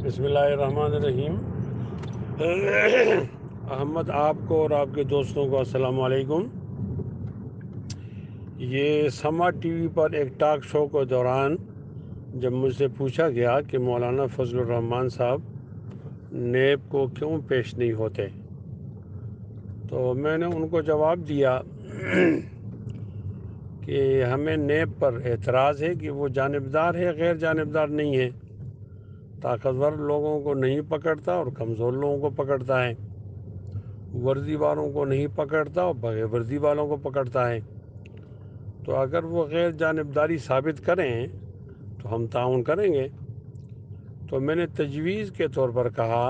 बिस्मिल्लाहिर्रहमानिर्रहीम। अहमद आप को और आपके दोस्तों को अस्सलाम वालेकुम। ये समा टीवी पर एक टॉक शो के दौरान जब मुझसे पूछा गया कि मौलाना फजलुर रहमान साहब नेब को क्यों पेश नहीं होते, तो मैंने उनको जवाब दिया कि हमें नेब पर एतराज़ है कि वो जानिबदार है, गैर जानिबदार नहीं है। ताकतवर लोगों को नहीं पकड़ता और कमज़ोर लोगों को पकड़ता है, वर्दी वालों को नहीं पकड़ता और बगैर वर्दी वालों को पकड़ता है। तो अगर वो गैर जानिबदारी साबित करें तो हम ताउन करेंगे। तो मैंने तजवीज़ के तौर पर कहा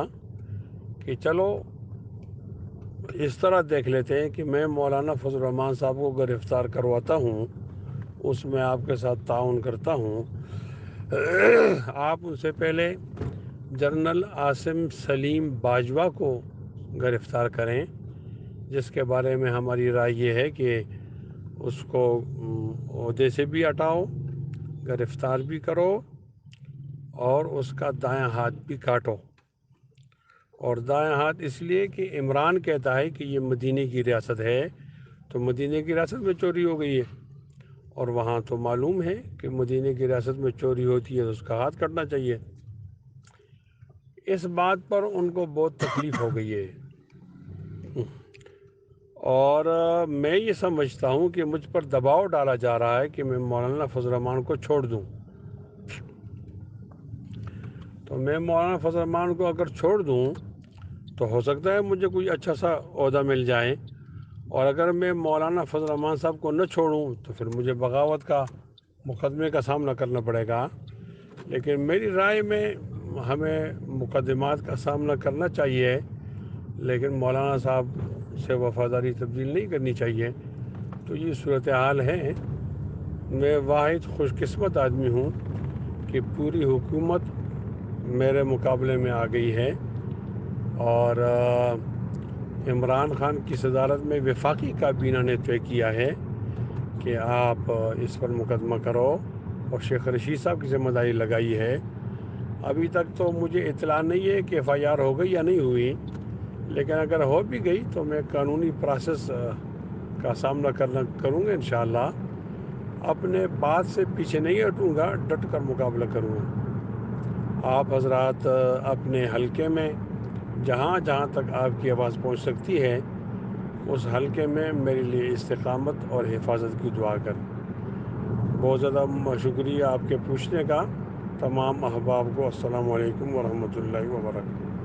कि चलो इस तरह देख लेते हैं कि मैं मौलाना फजल रहमान साहब को गिरफ़्तार करवाता हूँ, उसमें आपके साथ ताउन करता हूँ। आप उनसे पहले जनरल आसिम सलीम बाजवा को गिरफ़्तार करें, जिसके बारे में हमारी राय ये है कि उसको ओहदे से भी हटाओ, गिरफ़्तार भी करो और उसका दायां हाथ भी काटो। और दायां हाथ इसलिए कि इमरान कहता है कि ये मदीने की रियासत है, तो मदीने की रियासत में चोरी हो गई है, और वहाँ तो मालूम है कि मदीने की रियासत में चोरी होती है तो उसका हाथ कटना चाहिए। इस बात पर उनको बहुत तकलीफ़ हो गई है, और मैं ये समझता हूँ कि मुझ पर दबाव डाला जा रहा है कि मैं मौलाना फजल रहमान को छोड़ दूँ। तो मैं मौलाना फजल रहमान को अगर छोड़ दूँ तो हो सकता है मुझे कोई अच्छा सा ओहदा मिल जाए, और अगर मैं मौलाना फजल रहमान साहब को न छोड़ूँ तो फिर मुझे बगावत का मुकदमे का सामना करना पड़ेगा। लेकिन मेरी राय में हमें मुकदमात का सामना करना चाहिए, लेकिन मौलाना साहब से वफ़ादारी तब्दील नहीं करनी चाहिए। तो ये सूरत हाल है। मैं वाहिद खुशकिस्मत आदमी हूँ कि पूरी हुकूमत मेरे मुकाबले में आ गई है, और इमरान खान की सदारत में वफाकी काबीना ने तय किया है कि आप इस पर मुकदमा करो, और शेख रशीद साहब की ज़िम्मेदारी लगाई है। अभी तक तो मुझे इतला नहीं है कि FIR हो गई या नहीं हुई, लेकिन अगर हो भी गई तो मैं कानूनी प्रोसेस का सामना करूँगा इंशाअल्लाह। अपने बात से पीछे नहीं हटूँगा, डट कर मुकाबला करूँगा। आप हजरात अपने हलके में जहाँ जहाँ तक आपकी आवाज़ पहुँच सकती है, उस हलके में मेरे लिए इस्तिकामत और हिफाजत की दुआ करें। बहुत ज़्यादा शुक्रिया आपके पूछने का। तमाम अहबाब को अस्सलाम वालेकुम व रहमतुल्लाहि व बरकातहू।